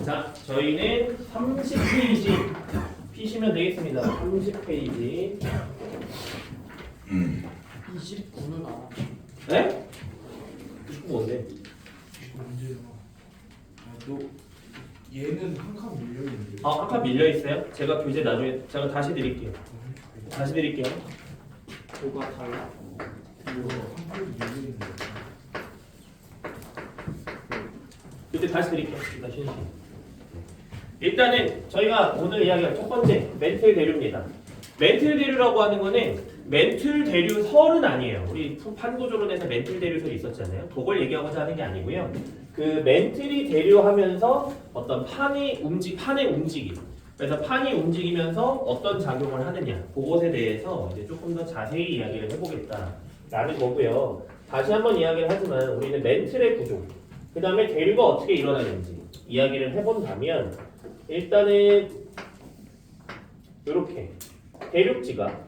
자, 저희는 30페이지 피시면 되겠습니다. 30페이지. 29는 안 하죠. 네? 29 뭔데? 문제요. 또 얘는 한 칸 밀려 있는데. 아, 아까 밀려있어요? 제가 교재 나중에 제가 다시 드릴게요. 다시 드릴게요. 뭐가 달라? 이거 한 칸 밀려 있는데. 교재 다시 드릴게요. 일단 쉬는 시간. 일단은 저희가 오늘 이야기할 첫 번째 멘틀 대류입니다. 멘틀 대류라고 하는 거는 멘틀 대류설은 아니에요. 우리 판고조론에서 멘틀 대류설이 있었잖아요. 그걸 얘기하고자 하는 게 아니고요. 그 멘틀이 대류하면서 어떤 판의 움직임. 그래서 판이 움직이면서 어떤 작용을 하느냐. 그것에 대해서 이제 조금 더 자세히 이야기를 해보겠다라는 거고요. 다시 한번 이야기를 하지만 우리는 멘틀의 구조, 그 다음에 대류가 어떻게 일어나는지 이야기를 해본다면 일단은 이렇게 대륙지각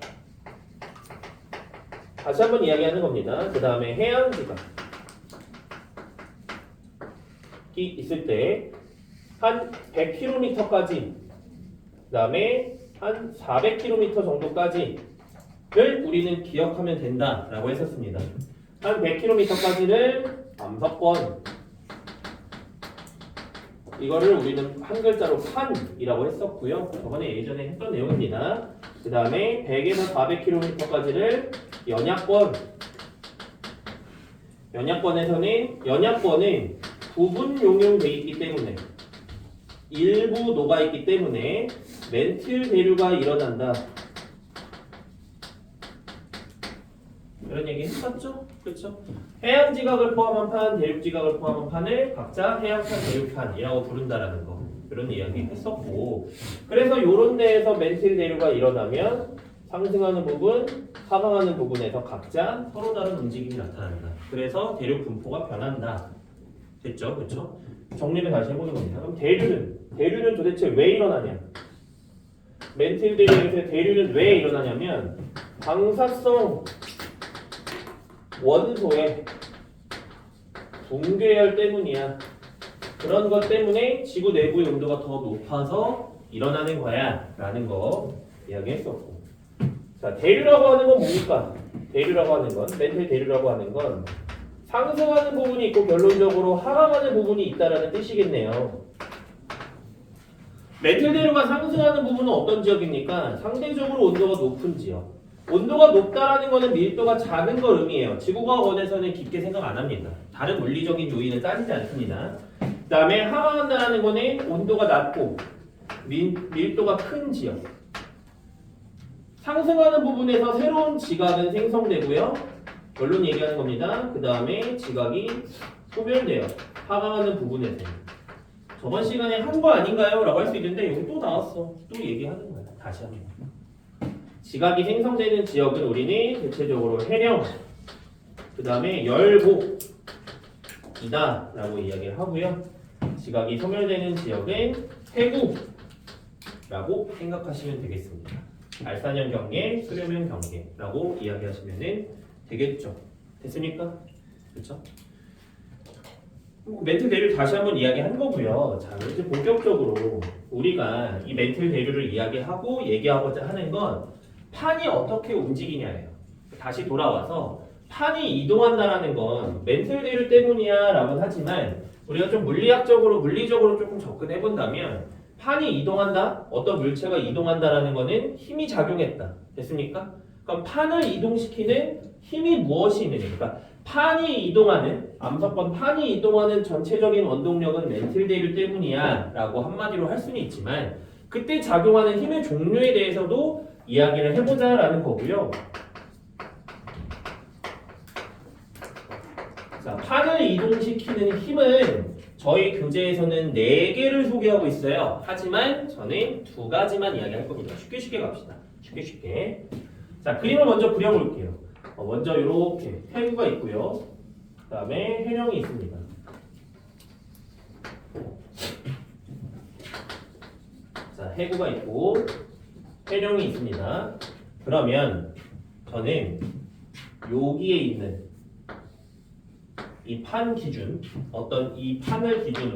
다시 한번 이야기하는 겁니다. 그 다음에 해양지각이 있을 때 한 100km까지 그 다음에 한 400km 정도까지를 우리는 기억하면 된다라고 했었습니다. 한 100km까지를 암석권 이거를 우리는 한 글자로 판이라고 했었고요. 저번에 예전에 했던 내용입니다. 그 다음에 100에서 400km까지를 연약권은 부분 용융돼 있기 때문에 일부 녹아 있기 때문에 멘틀 대류가 일어난다. 이런 얘기 했었죠? 그렇죠? 해양지각을 포함한 판, 대륙지각을 포함한 판을 각자 해양판, 대륙판이라고 부른다라는 거 이런 이야기 했었고 그래서 이런 데에서 멘틀 대류가 일어나면 상승하는 부분, 하강하는 부분에서 각자 서로 다른 움직임이 나타난다. 그래서 대륙 분포가 변한다. 됐죠? 그렇죠? 정리를 다시 해보는 겁니다. 그럼 대류는 도대체 왜 일어나냐? 멘틀 대류에서 대류는 왜 일어나냐면 방사성 원소의 붕괴열 때문이야. 그런 것 때문에 지구 내부의 온도가 더 높아서 일어나는 거야 라는 거 이야기했었고 자, 대류라고 하는 건 뭡니까? 대류라고 하는 건 멘틀 대류라고 하는 건 상승하는 부분이 있고 결론적으로 하강하는 부분이 있다라는 뜻이겠네요. 멘틀 대류가 상승하는 부분은 어떤 지역입니까? 상대적으로 온도가 높은 지역. 온도가 높다라는 것은 밀도가 작은 걸 의미해요. 지구과학원에서는 깊게 생각 안 합니다. 다른 물리적인 요인을 따지지 않습니다. 그 다음에 하강한다라는 것은 온도가 낮고 밀도가 큰 지역. 상승하는 부분에서 새로운 지각은 생성되고요. 결론 얘기하는 겁니다. 그 다음에 지각이 소멸돼요. 하강하는 부분에서. 저번 시간에 한 거 아닌가요? 라고 할 수 있는데 여기 또 나왔어. 또 얘기하는 거야. 다시 한번. 지각이 생성되는 지역은 우리는 대체적으로 해령, 그 다음에 열복이다 라고 이야기를 하고요. 지각이 소멸되는 지역은 해구라고 생각하시면 되겠습니다. 알산형 경계, 수렴형 경계라고 이야기하시면 되겠죠. 됐습니까? 그렇죠? 멘틀 대류 다시 한번 이야기한 거고요. 자, 이제 본격적으로 우리가 이 멘틀 대류를 이야기하고 얘기하고자 하는 건 판이 어떻게 움직이냐예요. 다시 돌아와서 판이 이동한다라는 건 멘틀 대류 때문이야 라고는 하지만 우리가 좀 물리적으로 조금 접근해 본다면 판이 이동한다? 어떤 물체가 이동한다라는 거는 힘이 작용했다. 됐습니까? 그럼 판을 이동시키는 힘이 무엇이 있느냐. 그러니까 판이 이동하는 암석권 판이 이동하는 전체적인 원동력은 멘틀 대류 때문이야 라고 한마디로 할 수는 있지만 그때 작용하는 힘의 종류에 대해서도 이야기를 해보자 라는 거고요. 자, 판을 이동시키는 힘은 저희 교재에서는 4개를 소개하고 있어요. 하지만 저는 2가지만 이야기할 겁니다. 쉽게 갑시다. 쉽게. 자, 그림을 먼저 그려볼게요. 먼저 이렇게 해구가 있고요. 그 다음에 해령이 있습니다. 자, 해구가 있고 해령이 있습니다. 그러면 저는 여기에 있는 이 판 기준, 어떤 이 판을 기준으로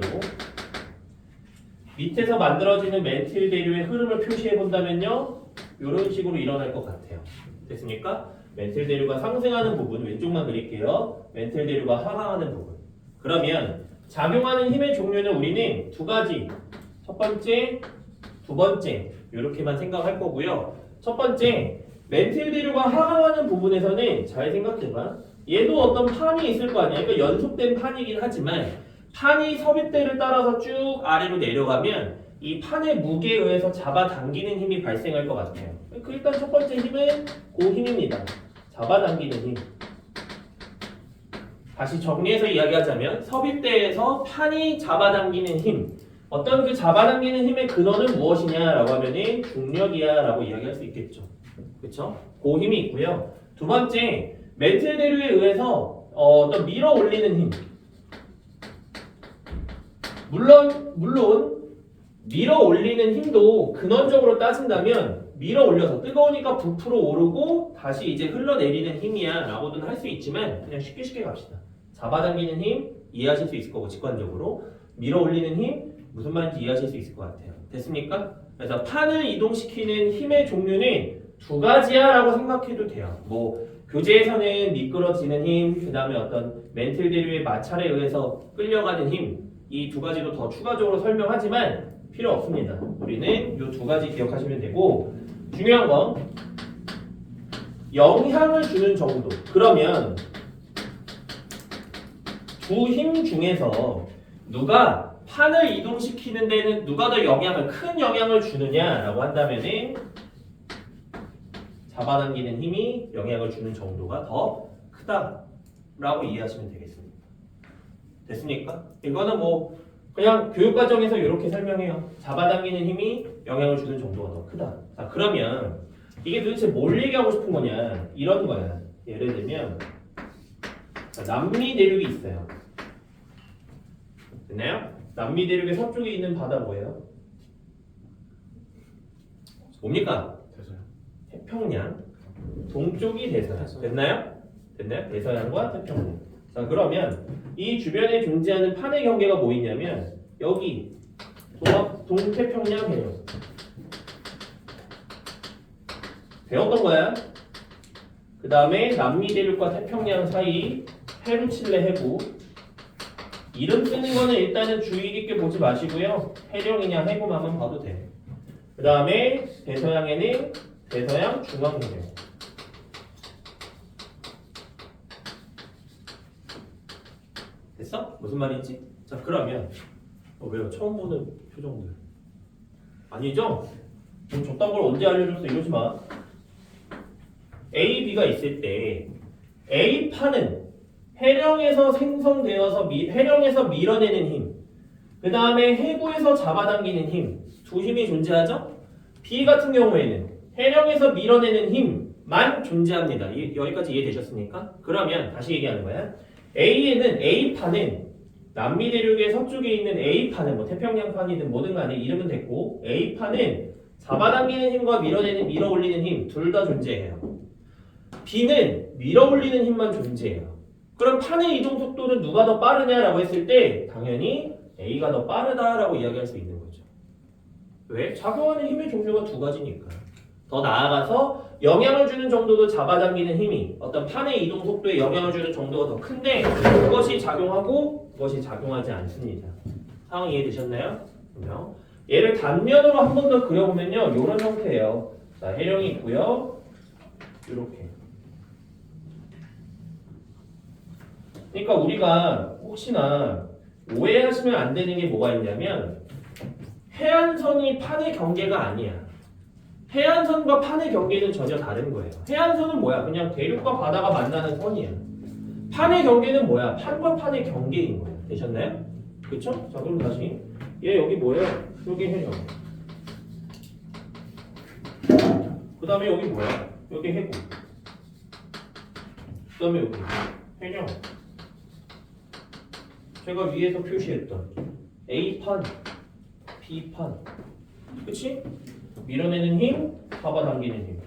밑에서 만들어지는 멘틸 대류의 흐름을 표시해 본다면요. 이런 식으로 일어날 것 같아요. 됐습니까? 멘틸 대류가 상승하는 부분 왼쪽만 그릴게요. 멘틸 대류가 하강하는 부분. 그러면 작용하는 힘의 종류는 우리는 두 가지. 첫 번째, 두 번째 이렇게만 생각할 거고요. 첫 번째, 멘틸 대류가 하강하는 부분에서는 잘 생각해봐. 얘도 어떤 판이 있을 거 아니야. 그러니까 연속된 판이긴 하지만 판이 섭입대를 따라서 쭉 아래로 내려가면 이 판의 무게에 의해서 잡아당기는 힘이 발생할 것 같아요. 그 일단 첫 번째 힘은 그 힘입니다. 잡아당기는 힘. 다시 정리해서 이야기하자면 섭입대에서 판이 잡아당기는 힘. 어떤 그 잡아당기는 힘의 근원은 무엇이냐라고 하면은 중력이야라고 이야기할 수 있겠죠. 그렇죠? 그 힘이 있고요. 두 번째, 멘틸 대류에 의해서 어떤 밀어 올리는 힘. 물론 밀어 올리는 힘도 근원적으로 따진다면 밀어 올려서 뜨거우니까 부풀어 오르고 다시 이제 흘러내리는 힘이야 라고는 할 수 있지만 그냥 쉽게 갑시다. 잡아당기는 힘 이해하실 수 있을 거고 직관적으로 밀어 올리는 힘 무슨 말인지 이해하실 수 있을 것 같아요. 됐습니까? 그래서 판을 이동시키는 힘의 종류는 두 가지야 라고 생각해도 돼요. 뭐 교재에서는 미끄러지는 힘, 그 다음에 어떤 멘틸 대류의 마찰에 의해서 끌려가는 힘 이 두 가지도 더 추가적으로 설명하지만 필요 없습니다. 우리는 이 두 가지 기억하시면 되고 중요한 건 영향을 주는 정도. 그러면 두 힘 중에서 누가 판을 이동시키는 데는 누가 더 큰 영향을 주느냐라고 한다면은 잡아당기는 힘이 영향을 주는 정도가 더 크다라고 이해하시면 되겠습니다. 됐습니까? 이거는 뭐 그냥 교육과정에서 이렇게 설명해요. 잡아당기는 힘이 영향을 주는 정도가 더 크다. 자, 그러면 이게 도대체 뭘 얘기하고 싶은 거냐? 이런 거야. 예를 들면 남미 대륙이 있어요. 됐나요? 남미 대륙의 서쪽에 있는 바다 뭐예요? 뭡니까? 대서양. 태평양. 동쪽이 대서양. 됐나요? 됐나요? 대서양과 태평양. 자, 그러면 이 주변에 존재하는 판의 경계가 뭐 있냐면 여기 동태평양 해요. 배웠던 거야. 그 다음에 남미 대륙과 태평양 사이 페루 칠레 해구. 이름 쓰는 거는 일단은 주의 깊게 보지 마시고요. 해령이냐 해구만 봐도 돼. 그 다음에 대서양에는 대서양 중앙해령. 됐어? 무슨 말인지? 자, 그러면 왜요? 처음 보는 표정들 아니죠? 그럼 저딴 걸 언제 알려줬어? 이러지 마. A, B가 있을 때 A판은 해령에서 생성되어서 해령에서 밀어내는 힘, 그 다음에 해구에서 잡아당기는 힘, 두 힘이 존재하죠? B 같은 경우에는 해령에서 밀어내는 힘만 존재합니다. 여기까지 이해되셨습니까? 그러면 다시 얘기하는 거야. A판은 남미 대륙의 서쪽에 있는 A판은 뭐 태평양판이든 뭐든 간에 이름은 됐고 A판은 잡아당기는 힘과 밀어 올리는 힘 둘 다 존재해요. B는 밀어 올리는 힘만 존재해요. 그럼 판의 이동 속도는 누가 더 빠르냐라고 했을 때 당연히 A가 더 빠르다라고 이야기할 수 있는 거죠. 왜? 작용하는 힘의 종류가 두 가지니까. 더 나아가서 영향을 주는 정도도 잡아당기는 힘이 어떤 판의 이동 속도에 영향을 주는 정도가 더 큰데 그것이 작용하고 그것이 작용하지 않습니다. 상황 이해되셨나요? 그러면 얘를 단면으로 한 번 더 그려보면요. 이런 형태예요. 자, 해령이 있고요. 이렇게. 그러니까 우리가 혹시나 오해하시면 안 되는 게 뭐가 있냐면 해안선이 판의 경계가 아니야. 해안선과 판의 경계는 전혀 다른 거예요. 해안선은 뭐야? 그냥 대륙과 바다가 만나는 선이야. 판의 경계는 뭐야? 판과 판의 경계인 거야. 되셨나요? 그쵸? 자, 그럼 다시 얘 여기 뭐예요? 여기 해령. 그 다음에 여기 뭐야? 여기 해구. 그 다음에 여기 해령. 제가 위에서 표시했던 A판, B판. 그치? 밀어내는 힘, 잡아당기는 힘.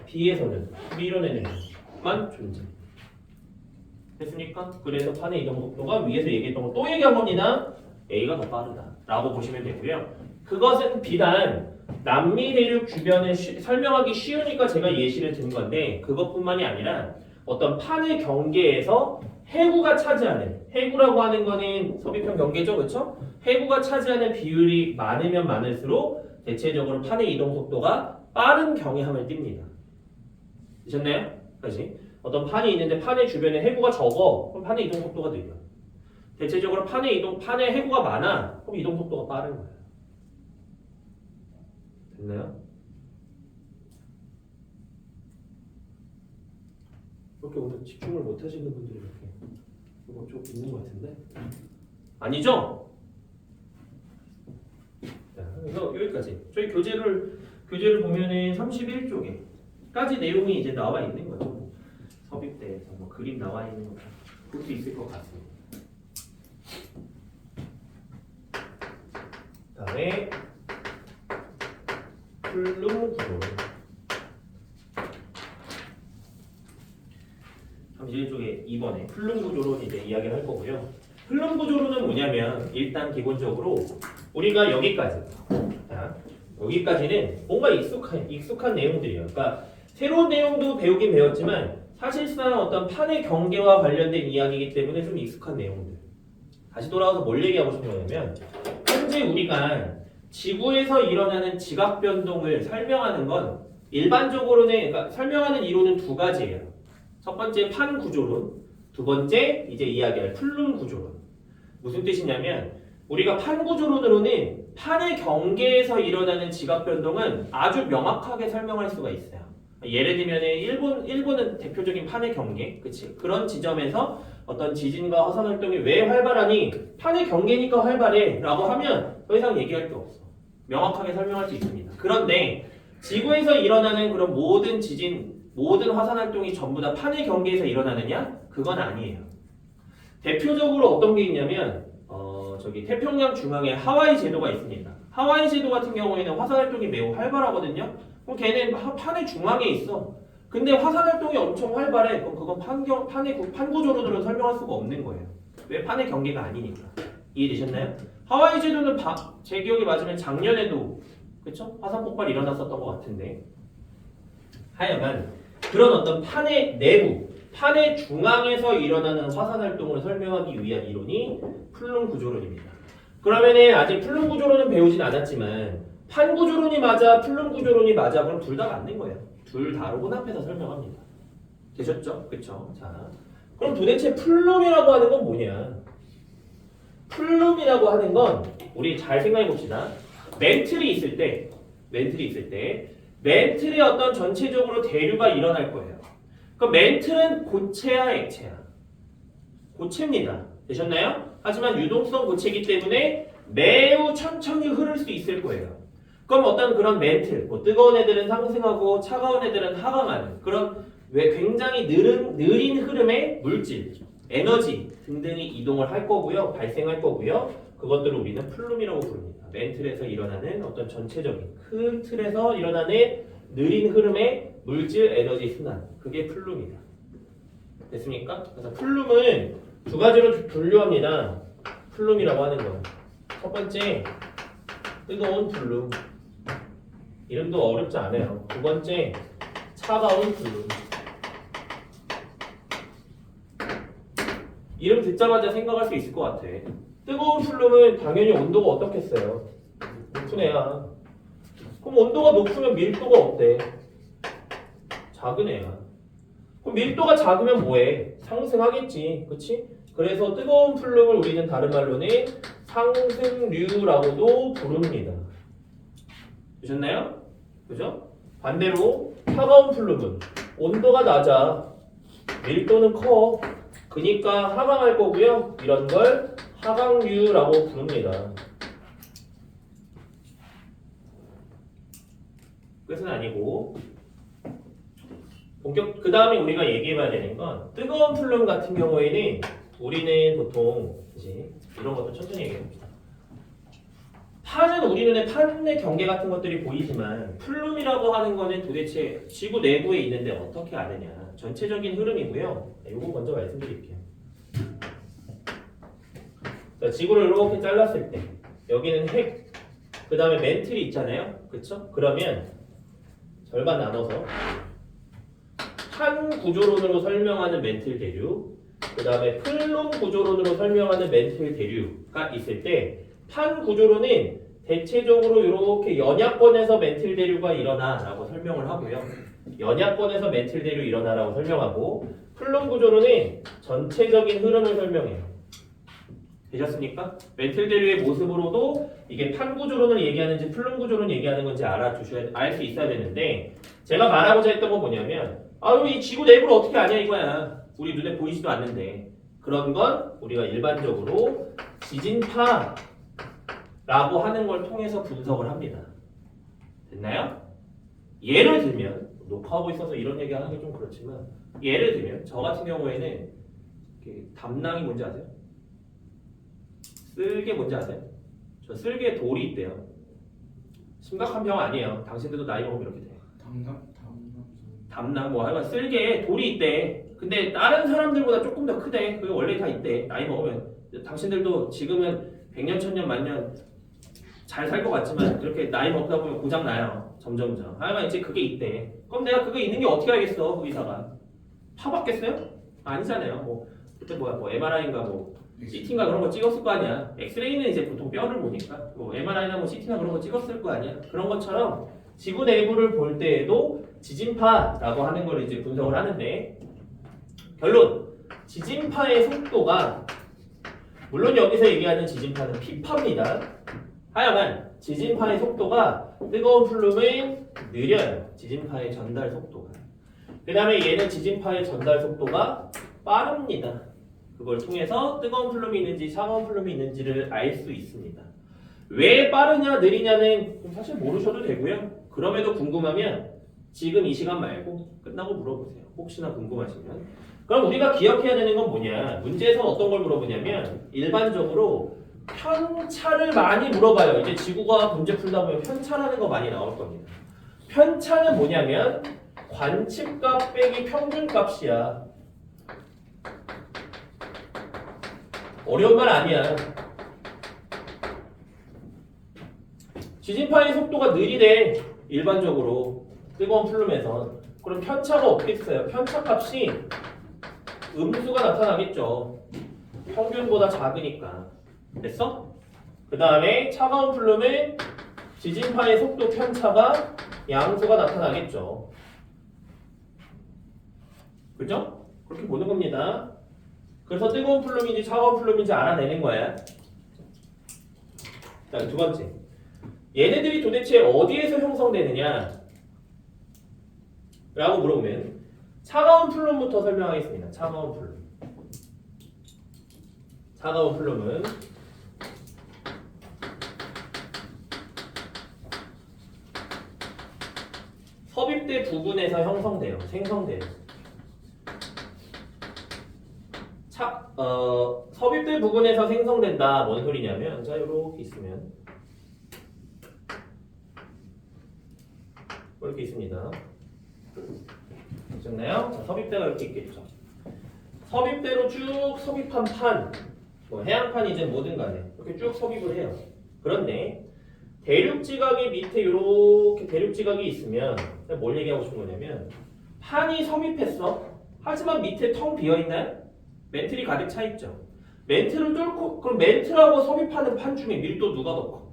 B에서는 밀어내는 힘만 존재. 됐습니까? 그래서 판의 이동 속도가 위에서 얘기했던 거 또 얘기한 겁니다. A가 더 빠르다. 라고 보시면 되고요. 그것은 비단 남미 대륙 주변을 설명하기 쉬우니까 제가 예시를 든 건데 그것뿐만이 아니라 어떤 판의 경계에서 해구가 차지하는 해구라고 하는 거는 서비평 경계죠, 그렇죠? 해구가 차지하는 비율이 많으면 많을수록 대체적으로 판의 이동 속도가 빠른 경향을 띱니다. 되셨나요? 다시 어떤 판이 있는데 판의 주변에 해구가 적어 그럼 판의 이동 속도가 느려. 대체적으로 판의 해구가 많아 그럼 이동 속도가 빠른 거예요. 됐나요? 그렇게 오늘 집중을 못 하시는 분들이 이렇게 이거 좀 있는 것 같은데 아니죠? 자, 그래서 여기까지 저희 교재를 보면은 31쪽에까지 내용이 이제 나와 있는 거죠. 섭입대에서 뭐 그림 나와 있는 거 볼 수 있을 것 같습니다. 다음에 플룸 구조 31쪽에 2번에 플룸 구조로 이제 이야기를 할 거고요. 플룸 구조로는 뭐냐면 일단 기본적으로 우리가 여기까지는 뭔가 익숙한 내용들이에요. 그러니까 새로운 내용도 배우긴 배웠지만 사실상 어떤 판의 경계와 관련된 이야기이기 때문에 좀 익숙한 내용들. 다시 돌아와서 뭘 얘기하고 싶은 거냐면 현재 우리가 지구에서 일어나는 지각 변동을 설명하는 건 일반적으로는 그러니까 설명하는 이론은 두 가지예요. 첫 번째 판 구조론, 두 번째 이제 이야기할 플룸 구조론. 무슨 뜻이냐면 우리가 판 구조론으로는 판의 경계에서 일어나는 지각 변동은 아주 명확하게 설명할 수가 있어요. 예를 들면 일본은 대표적인 판의 경계, 그치? 그런 지점에서 어떤 지진과 화산 활동이 왜 활발하니? 판의 경계니까 활발해라고 하면 더 이상 얘기할 게 없어. 명확하게 설명할 수 있습니다. 그런데 지구에서 일어나는 그런 모든 지진, 모든 화산 활동이 전부 다 판의 경계에서 일어나느냐? 그건 아니에요. 대표적으로 어떤 게 있냐면 저기 태평양 중앙에 하와이 제도가 있습니다. 하와이 제도 같은 경우에는 화산 활동이 매우 활발하거든요. 그럼 걔는 판의 중앙에 있어. 근데 화산 활동이 엄청 활발해. 그럼 그건 판 구조론으로 설명할 수가 없는 거예요. 왜 판의 경계가 아니니까. 이해되셨나요? 하와이 제도는 제 기억이 맞으면 작년에도 그쵸? 화산 폭발이 일어났었던 것 같은데 하여간 그런 어떤 판의 내부, 판의 중앙에서 일어나는 화산 활동을 설명하기 위한 이론이 플룸 구조론입니다. 그러면은 아직 플룸 구조론은 배우진 않았지만 판 구조론이 맞아, 플룸 구조론이 맞아, 그럼 둘 다 맞는 거예요. 둘 다로 혼합해서 설명합니다. 되셨죠? 그쵸? 자, 그럼 도대체 플룸이라고 하는 건 뭐냐? 플룸이라고 하는 건 우리 잘 생각해 봅시다. 멘틀이 있을 때 멘틀의 어떤 전체적으로 대류가 일어날 거예요. 그럼 멘틀은 고체야, 액체야? 고체입니다. 되셨나요? 하지만 유동성 고체이기 때문에 매우 천천히 흐를 수 있을 거예요. 그럼 어떤 그런 멘틀, 뭐 뜨거운 애들은 상승하고 차가운 애들은 하강하는 그런 왜 굉장히 느린 흐름의 물질, 에너지 등등이 이동을 할 거고요. 발생할 거고요. 그것들을 우리는 플룸이라고 부릅니다. 멘틀에서 일어나는 어떤 전체적인 큰 틀에서 일어나는 느린 흐름의 물질, 에너지 순환. 그게 플룸이다. 됐습니까? 그래서 플룸은 두 가지로 분류합니다. 플룸이라고 하는 건. 첫 번째, 뜨거운 플룸. 이름도 어렵지 않아요. 두 번째, 차가운 플룸. 이름 듣자마자 생각할 수 있을 것 같아. 뜨거운 플룸은 당연히 온도가 어떻겠어요? 높은 애야. 그럼 온도가 높으면 밀도가 어때? 작은 애야. 그럼 밀도가 작으면 뭐해? 상승하겠지. 그치? 그래서 뜨거운 플룸을 우리는 다른 말로는 상승류라고도 부릅니다. 되셨나요? 그죠? 반대로 차가운 플룸은 온도가 낮아. 밀도는 커. 그니까 하강할 거고요. 이런 걸 하강류라고 부릅니다. 끝은 아니고 그 다음에 우리가 얘기해봐야 되는 건 뜨거운 플룸 같은 경우에는 우리는 보통 이제 이런 것도 천천히 얘기해봅시다. 판은 우리 눈에 판의 경계 같은 것들이 보이지만 플룸이라고 하는 거는 도대체 지구 내부에 있는데 어떻게 아느냐. 전체적인 흐름이고요. 이거 먼저 말씀드릴게요. 자, 지구를 이렇게 잘랐을 때 여기는 핵, 그 다음에 멘틀이 있잖아요. 그쵸? 그러면 절반 나눠서 판 구조론으로 설명하는 멘틀 대류, 그 다음에 플론 구조론으로 설명하는 멘틀 대류가 있을 때 판 구조론은 대체적으로 이렇게 연약권에서 멘틀 대류가 일어나라고 설명을 하고요. 연약권에서 멘틀 대류 일어나라고 설명하고 플론 구조론은 전체적인 흐름을 설명해요. 되셨습니까? 멘틀 대류의 모습으로도 이게 판 구조론을 얘기하는지 플론 구조론 얘기하는 건지 알 수 있어야 되는데 제가 말하고자 했던 건 뭐냐면 이 지구 내부를 어떻게 아냐 이거야. 우리 눈에 보이지도 않는데 그런 건 우리가 일반적으로 지진파라고 하는 걸 통해서 분석을 합니다. 됐나요? 예를 들면 녹화하고 있어서 이런 얘기 하는 게 좀 그렇지만 예를 들면 저 같은 경우에는 담낭이 뭔지 아세요? 쓸개 뭔지 아세요? 저 쓸개에 돌이 있대요. 심각한 병 아니에요. 당신들도 나이 먹으면 이렇게 돼요. 담낭 뭐 하여간 쓸개에 돌이 있대. 근데 다른 사람들보다 조금 더 크대. 그게 원래 다 있대. 나이 먹으면. 당신들도 지금은 100년, 1000년, 만년 잘 살 것 같지만 그렇게 나이 먹다 보면 고장 나요. 점점점. 하여간 이제 그게 있대. 그럼 내가 그거 있는 게 어떻게 알겠어? 그 의사가. 파봤겠어요? 아니잖아요. 뭐 그때 뭐 MRI인가 뭐 CT인가 그런 거 찍었을 거 아니야. 엑스레이는 이제 보통 뼈를 보니까 뭐 MRI나 뭐 CT나 그런 거 찍었을 거 아니야. 그런 것처럼 지구 내부를 볼 때에도 지진파라고 하는 걸 이제 분석을 하는데 결론 지진파의 속도가 물론 여기서 얘기하는 지진파는 피파입니다. 하여간 지진파의 속도가 뜨거운 플룸은 느려요. 지진파의 전달 속도가. 그 다음에 얘는 지진파의 전달 속도가 빠릅니다. 그걸 통해서 뜨거운 플룸이 있는지 차가운 플룸이 있는지를 알 수 있습니다. 왜 빠르냐 느리냐는 사실 모르셔도 되고요. 그럼에도 궁금하면 지금 이 시간 말고 끝나고 물어보세요. 혹시나 궁금하시면. 그럼 우리가 기억해야 되는 건 뭐냐? 문제에서 어떤 걸 물어보냐면 일반적으로 편차를 많이 물어봐요. 이제 지구과학 문제 풀다 보면 편차라는 거 많이 나올 겁니다. 편차는 뭐냐면 관측값 빼기 평균값이야. 어려운 말 아니야. 지진파의 속도가 느리대. 일반적으로 뜨거운 플룸에서. 그럼 편차가 어떻게 써요? 편차값이 음수가 나타나겠죠. 평균보다 작으니까. 됐어? 그 다음에 차가운 플룸은 지진파의 속도 편차가 양수가 나타나겠죠. 그죠? 그렇게 보는 겁니다. 그래서 뜨거운 플룸인지 차가운 플룸인지 알아내는 거야. 자, 두 번째. 얘네들이 도대체 어디에서 형성되느냐? 라고 물어보면 차가운 플룸부터 설명하겠습니다. 차가운 플룸. 차가운 플룸은 섭입대 부분에서 형성돼요. 생성돼요. 섭입대 부분에서 생성된다. 뭔 소리냐면 자 이렇게 있으면 이렇게 있습니다. 보셨나요? 자, 섭입대가 이렇게 있겠죠. 섭입대로 쭉 섭입한 판, 뭐 해양판이든 뭐든 간에 이렇게 쭉 섭입을 해요. 그런데 대륙지각이 밑에 이렇게 대륙지각이 있으면 뭘 얘기하고 싶은 거냐면 판이 섭입했어. 하지만 밑에 텅 비어있나요? 멘틀이 가득 차 있죠. 멘틀을 뚫고 그럼 멘틀하고 섭입하는 판 중에 밀도 누가 더 커?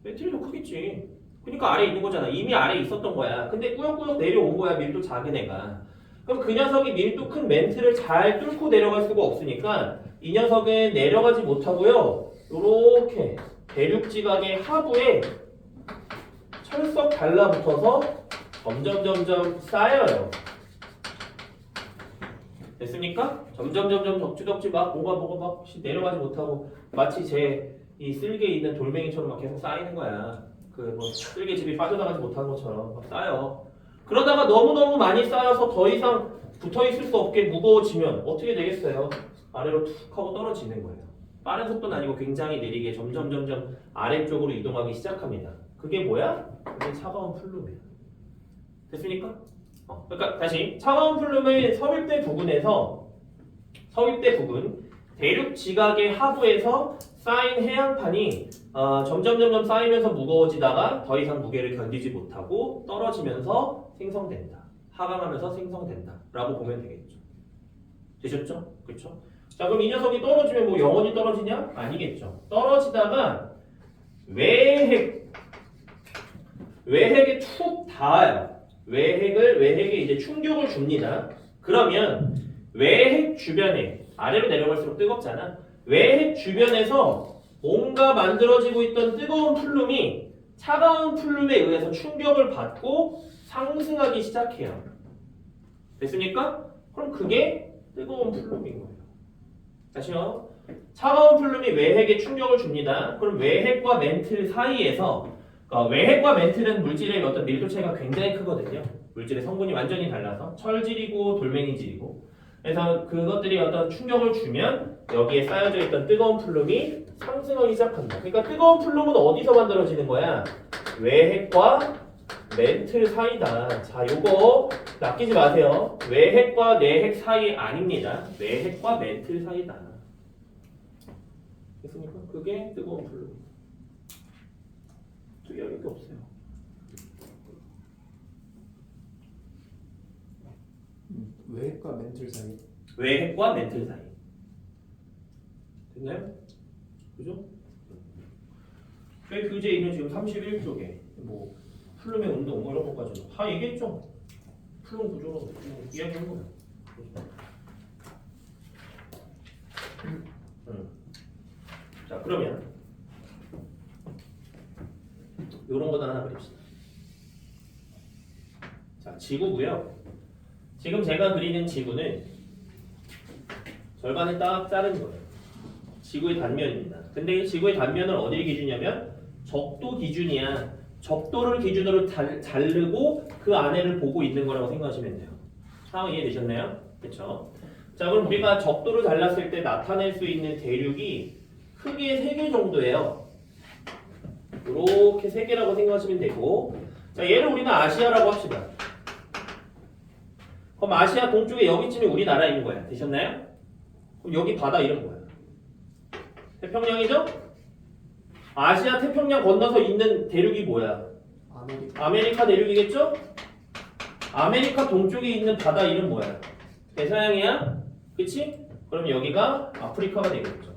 멘틀이 더 크겠지. 그러니까 아래에 있는 거잖아. 이미 아래에 있었던 거야. 근데 꾸역꾸역 내려온 거야. 밀도 작은 애가. 그럼 그 녀석이 밀도 큰 멘틀을 잘 뚫고 내려갈 수가 없으니까 이 녀석은 내려가지 못하고요. 요렇게 대륙지각의 하부에 철석 달라붙어서 점점 쌓여요. 됐습니까? 점점 덕지덕지 막 뭐가 막 내려가지 못하고 마치 제 이 쓸개에 있는 돌멩이처럼 막 계속 쌓이는 거야. 그 뭐 쓸개집이 빠져나가지 못하는 것처럼 막 쌓여. 그러다가 너무너무 많이 쌓여서 더 이상 붙어 있을 수 없게 무거워지면 어떻게 되겠어요? 아래로 툭 하고 떨어지는 거예요. 빠른 속도는 아니고 굉장히 느리게 점점 아래쪽으로 이동하기 시작합니다. 그게 뭐야? 그게 차가운 플룸이야. 됐습니까? 그러니까 다시 차가운 플룸은 섭입대 부근 대륙 지각의 하부에서 쌓인 해양판이 점점 쌓이면서 무거워지다가 더 이상 무게를 견디지 못하고 떨어지면서 생성된다. 하강하면서 생성된다. 라고 보면 되겠죠. 되셨죠? 그렇죠? 자, 그럼 이 녀석이 떨어지면 뭐 영원히 떨어지냐? 아니겠죠. 떨어지다가 외핵에 툭 닿아요. 외핵에 이제 충격을 줍니다. 그러면 외핵 주변에 아래로 내려갈수록 뜨겁잖아. 외핵 주변에서 뭔가 만들어지고 있던 뜨거운 플룸이 차가운 플룸에 의해서 충격을 받고 상승하기 시작해요. 됐습니까? 그럼 그게 뜨거운 플룸인 거예요. 다시요. 차가운 플룸이 외핵에 충격을 줍니다. 그럼 외핵과 멘틀 사이에서 외핵과 멘틀은 물질의 어떤 밀도 차이가 굉장히 크거든요. 물질의 성분이 완전히 달라서 철질이고 돌멩이질이고. 그래서 그것들이 어떤 충격을 주면 여기에 쌓여져 있던 뜨거운 플룸이 상승하기 시작한다. 그러니까 뜨거운 플룸은 어디서 만들어지는 거야? 외핵과 멘틀 사이다. 자, 요거 낚이지 마세요. 외핵과 내핵 사이 아닙니다. 외핵과 멘틀 사이다. 됐습니까? 그게 뜨거운 플룸. 특이할 게 없어요. 외핵과 멘틀 사이. 외핵과 멘틀 사이. 됐나요? 그죠? 저희 교재 있는 지금 31쪽에 뭐 플룸의 운동 뭐 이런 것까지 다 얘기했죠? 플룸 구조로 뭐 이야기한 거예요. 자, 그러면 요런 거도 하나 그립시다. 자, 지구고요. 지금 제가 그리는 지구는 절반을 딱 자른 거예요. 지구의 단면입니다. 근데 이 지구의 단면을 어디에 기준이냐면 적도 기준이야. 적도를 기준으로 자르고 그 안에를 보고 있는 거라고 생각하시면 돼요. 상황 이해되셨나요? 그렇죠? 자, 그럼 우리가 적도를 잘랐을 때 나타낼 수 있는 대륙이 크게 3개 정도예요. 이렇게 3개라고 생각하시면 되고, 자, 얘를 우리는 아시아라고 합시다. 그럼 아시아 동쪽에 여기쯤이 우리나라인 거야. 되셨나요? 그럼 여기 바다 이런 거야. 태평양이죠? 아시아 태평양 건너서 있는 대륙이 뭐야? 아메리카 대륙이겠죠? 아메리카 동쪽에 있는 바다 이름 뭐야? 대서양이야? 그치? 그럼 여기가 아프리카가 되겠죠.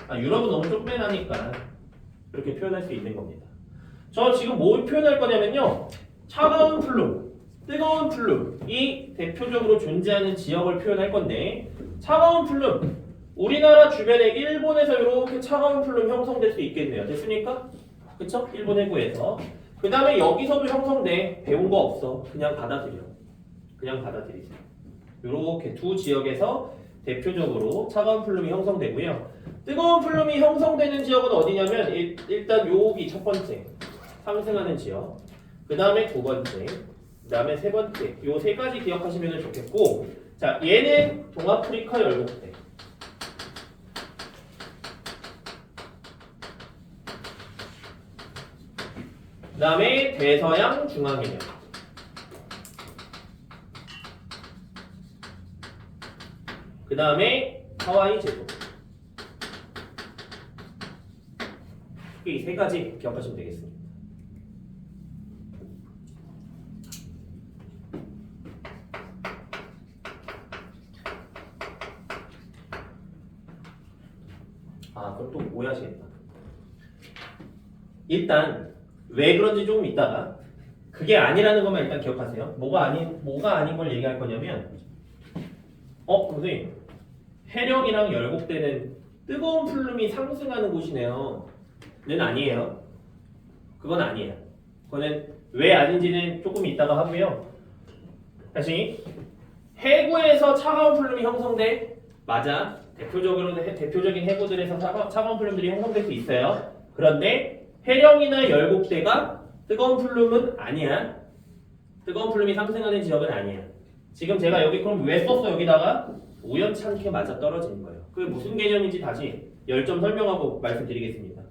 유럽은 너무 좁매나니까 이렇게 표현할 수 있는 겁니다. 저 지금 뭘 표현할 거냐면요. 차가운 플룸, 뜨거운 플룸이 대표적으로 존재하는 지역을 표현할 건데, 차가운 플룸, 우리나라 주변에 일본에서 이렇게 차가운 플룸 형성될 수 있겠네요. 됐습니까? 그쵸? 일본 해구에서. 그 다음에 여기서도 형성돼. 배운 거 없어. 그냥 받아들여. 그냥 받아들이세요. 이렇게 두 지역에서 대표적으로 차가운 플룸이 형성되고요. 뜨거운 플룸이 형성되는 지역은 어디냐면 일단 여기 첫 번째 상승하는 지역, 그 다음에 두 번째, 그 다음에 세 번째, 요 세 가지 기억하시면 좋겠고, 자, 얘는 동아프리카 열목대. 그 다음에 대서양 중앙해역. 그 다음에 하와이 제도. 이 세 가지 기억하시면 되겠습니다. 그럼 또 오해하시겠다. 일단 왜 그런지 조금 이따가, 그게 아니라는 것만 일단 기억하세요. 뭐가 아닌 걸 얘기할 거냐면, 선생님, 해령이랑 열곡대는 뜨거운 플룸이 상승하는 곳이네요. 는 아니에요. 그건 아니에요. 그거는 왜 아닌지는 조금 이따가 하고요. 다시, 해구에서 차가운 플룸이 형성돼? 맞아. 대표적인 해구들에서 차가운 플룸들이 형성될 수 있어요. 그런데 해령이나 열곡대가 뜨거운 플룸은 아니야. 뜨거운 플룸이 상승하는 지역은 아니야. 지금 제가 여기 그럼 왜 썼어? 여기다가 우연찮게 맞아 떨어지는 거예요. 그게 무슨 개념인지 다시 열점 설명하고 말씀드리겠습니다.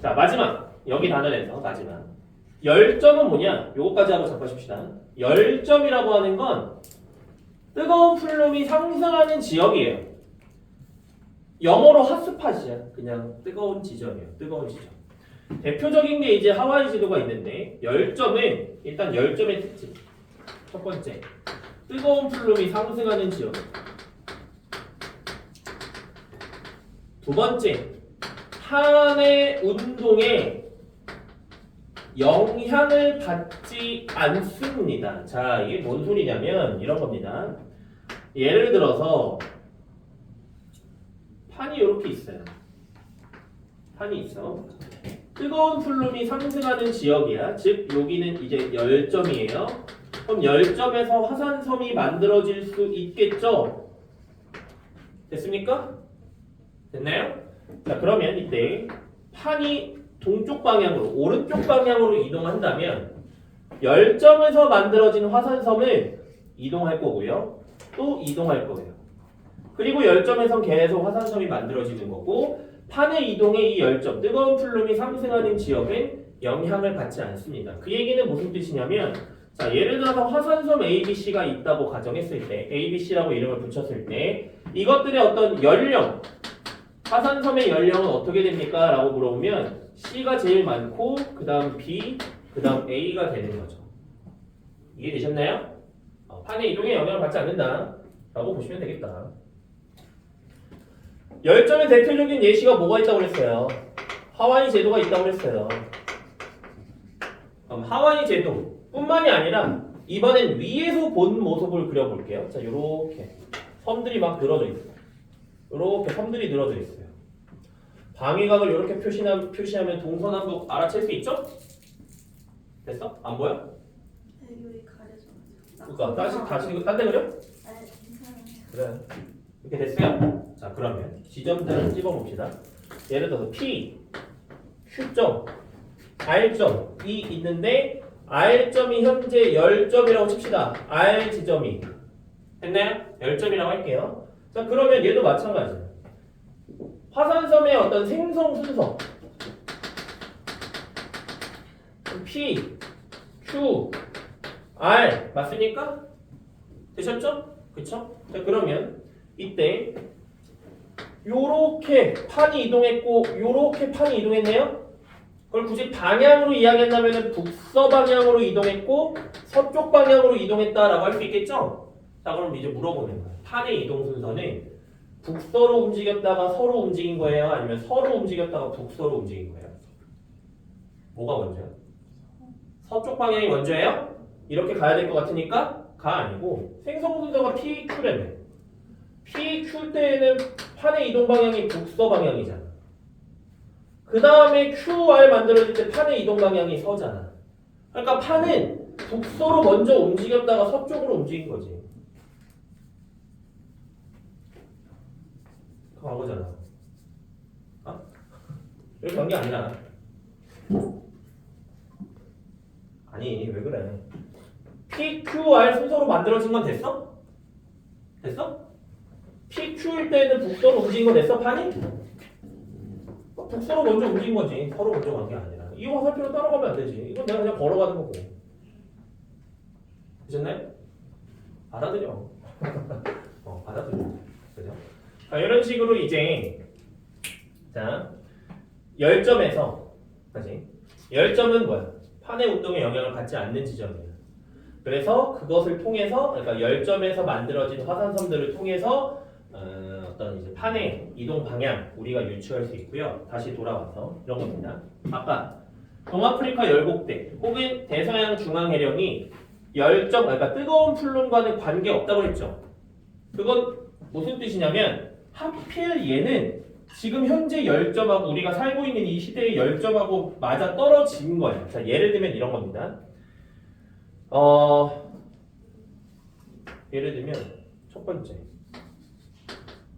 자, 마지막. 여기 단원에서 마지막. 열점은 뭐냐? 요거까지 하고 잡아줍시다. 열점이라고 하는 건 뜨거운 플룸이 상승하는 지역이에요. 영어로 핫스팟이야. 그냥 뜨거운 지점이에요. 뜨거운 지점. 대표적인 게 이제 하와이 지도가 있는데 열점은 일단 열점의 특징. 첫 번째, 뜨거운 플룸이 상승하는 지역. 두 번째, 판의 운동에 영향을 받지 않습니다. 자, 이게 뭔 소리냐면 이런 겁니다. 예를 들어서 판이 이렇게 있어요. 판이 있어. 뜨거운 플룸이 상승하는 지역이야. 즉 여기는 이제 열점이에요. 그럼 열점에서 화산섬이 만들어질 수 있겠죠? 됐습니까? 됐나요? 자, 그러면 이때 판이 동쪽 방향으로, 오른쪽 방향으로 이동한다면 열점에서 만들어진 화산섬은 이동할 거고요. 또 이동할 거예요. 그리고 열점에선 계속 화산섬이 만들어지는 거고 판의 이동에 이 열점, 뜨거운 플룸이 상승하는 지역은 영향을 받지 않습니다. 그 얘기는 무슨 뜻이냐면 자, 예를 들어서 화산섬 ABC가 있다고 가정했을 때 ABC라고 이름을 붙였을 때 이것들의 어떤 연령, 화산섬의 연령은 어떻게 됩니까? 라고 물어보면 C가 제일 많고 그 다음 B, 그 다음 A가 되는 거죠. 이해되셨나요? 판의 이동에 영향을 받지 않는다 라고 보시면 되겠다. 열점의 대표적인 예시가 뭐가 있다고 그랬어요? 하와이 제도가 있다고 그랬어요. 하와이 제도 뿐만이 아니라 이번엔 위에서 본 모습을 그려볼게요. 자, 요렇게 섬들이 막 늘어져 있어요. 요렇게 섬들이 늘어져 있어요. 방위각을 이렇게 표시하면 동서남북 알아챌 수 있죠? 됐어? 안 보여? 여기 가려져. 그러니까 다시 이거 딴 데 그려? 아, 괜찮아요. 그래. 이렇게 됐어요? 자, 그러면 지점들을 집어봅시다. 예를 들어서 P, Q점, R점이 있는데 R점이 현재 10점이라고 칩시다. R 지점이 됐나요? 10점이라고 할게요. 자, 그러면 얘도 마찬가지예요. 화산섬의 어떤 생성 순서 P, Q, R 맞습니까? 되셨죠? 그쵸? 자, 그러면 이때 요렇게 판이 이동했고 요렇게 판이 이동했네요? 그걸 굳이 방향으로 이야기한다면 북서 방향으로 이동했고 서쪽 방향으로 이동했다라고 할 수 있겠죠? 자, 그럼 이제 물어보는 거예요. 판의 이동 순서는 북서로 움직였다가 서로 움직인 거예요? 아니면 서로 움직였다가 북서로 움직인 거예요? 뭐가 먼저요? 서쪽 방향이 먼저예요? 이렇게 가야 될 것 같으니까 가 아니고 생성 순서가 PQ라며. PQ 때에는 판의 이동 방향이 북서 방향이잖아. 그 다음에 QR 만들어질 때 판의 이동 방향이 서잖아. 그러니까 판은 북서로 먼저 움직였다가 서쪽으로 움직인 거지. 과거잖아. 어? 이렇게 한 게 아니라. 아니, 왜 그래? PQR 순서로 만들어진 건 됐어? 됐어? PQ일 때는 북서로 움직인 거 됐어, 판이? 북서로 먼저 움직인 거지. 서로 먼저 간 게 아니라. 이 화살표로 따라가면 안 되지. 이건 내가 그냥 걸어가는 거고. 되셨나요? 받아들여. 받아들여. 그죠? 자, 이런 식으로 이제 자, 열점에서 다시 열점은 뭐야? 판의 운동에 영향을 받지 않는 지점이에요. 그래서 그것을 통해서 그러니까 열점에서 만들어진 화산섬들을 통해서 어떤 이제 판의 이동 방향 우리가 유추할 수 있고요. 다시 돌아와서 이런 겁니다. 아까 동아프리카 열곡대 혹은 대서양 중앙해령이 열점 그러니까 뜨거운 플룸과는 관계 없다고 했죠. 그건 무슨 뜻이냐면 하필 얘는 지금 현재 열점하고 우리가 살고 있는 이 시대의 열점하고 맞아 떨어진 거예요. 자, 예를 들면 이런 겁니다. 예를 들면 첫 번째.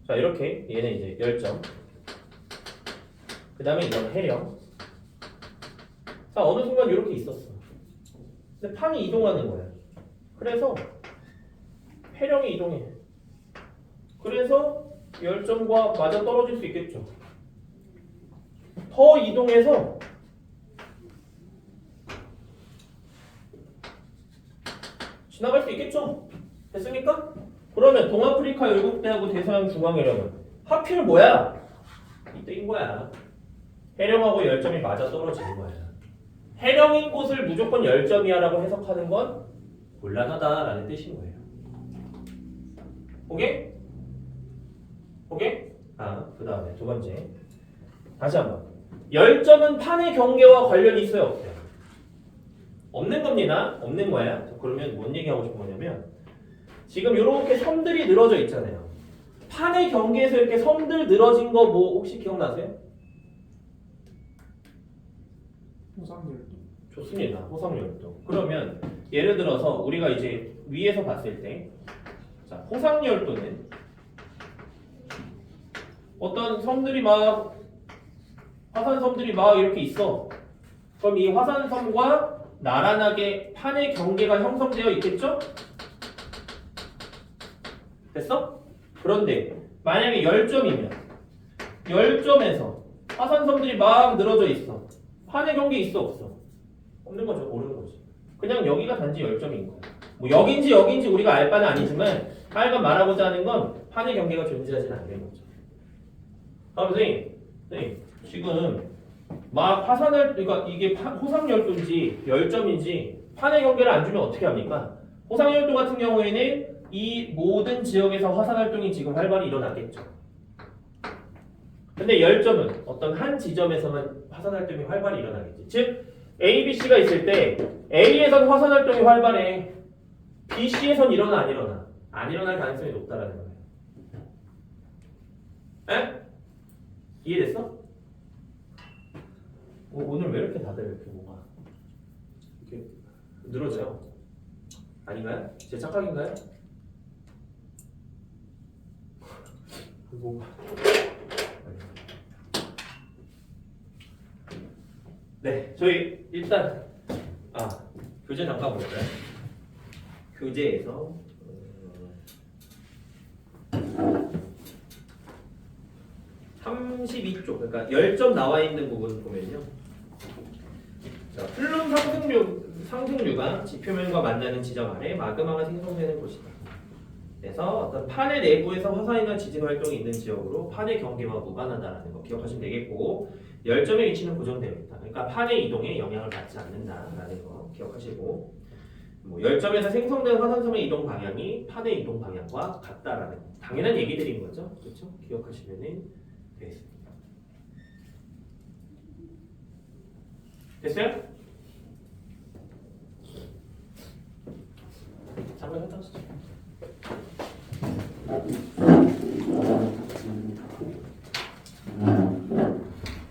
자, 이렇게 얘는 이제 열점. 그 다음에 이건 해령. 자, 어느 순간 이렇게 있었어. 근데 판이 이동하는 거야. 그래서 해령이 이동해. 그래서 열점과 맞아 떨어질 수 있겠죠. 더 이동해서 지나갈 수 있겠죠. 됐습니까? 그러면 동아프리카 열곡대하고 대서양 중앙해령은 하필 뭐야? 이때인 거야. 해령하고 열점이 맞아 떨어지는 거야. 해령인 곳을 무조건 열점이야라고 해석하는 건 곤란하다라는 뜻인 거예요. 오케이? 오케이? 그 다음에 두 번째. 다시 한번. 열점은 판의 경계와 관련이 있어요, 없어요? 없는 겁니다. 없는 거야. 그러면 뭔 얘기하고 싶은 거냐면 지금 이렇게 섬들이 늘어져 있잖아요. 판의 경계에서 이렇게 섬들 늘어진 거 뭐 혹시 기억나세요? 호상열도. 좋습니다. 호상열도. 그러면 예를 들어서 우리가 이제 위에서 봤을 때 자, 호상열도는 어떤 섬들이 막 화산섬들이 막 이렇게 있어. 그럼 이 화산섬과 나란하게 판의 경계가 형성되어 있겠죠? 됐어? 그런데 만약에 10점이면 10점에서 화산섬들이 막 늘어져 있어. 판의 경계 있어 없어? 없는 거죠. 모르는 거지. 그냥 여기가 단지 10점인 거야. 뭐 여긴지 우리가 알 바는 아니지만 하여간 말하고자 하는 건 판의 경계가 존재하지는 않는 거죠. 선생님 지금 막 화산을 그러니까 이게 호상열도인지 10점인지 판의 경계를 안 주면 어떻게 합니까? 호상열도 같은 경우에는 이 모든 지역에서 화산활동이 지금 활발히 일어나겠죠. 근데 10점은 어떤 한 지점에서만 화산활동이 활발히 일어나겠지. 즉 A, B, C가 있을 때 A에선 화산활동이 활발해. B, C에선 일어나 안 일어나? 안 일어날 가능성이 높다라는 거예요. 에? 이해됐어? 오늘 왜 이렇게 다들 이렇게 뭐가 이렇게 늘어져요? 아닌가요? 제 착각인가요? 뭔가 네, 저희 일단 교재 잠깐 볼까요? 교재에서 32쪽, 그러니까 10점 나와 있는 부분 보면요. 자, 플룸 상승류가 지표면과 만나는 지점 아래 마그마가 생성되는 곳이다. 그래서 어떤 판의 내부에서 화산이나 지진 활동이 있는 지역으로 판의 경계와 무관하다라는 거 기억하시면 되겠고, 10점의 위치는 고정되어 있다. 그러니까 판의 이동에 영향을 받지 않는다라는 거 기억하시고, 뭐 10점에서 생성된 화산섬의 이동 방향이 판의 이동 방향과 같다라는 거. 당연한 얘기들인 거죠. 그렇죠? 기억하시면 되겠습니다. 됐어요? 잠깐 현장 시죠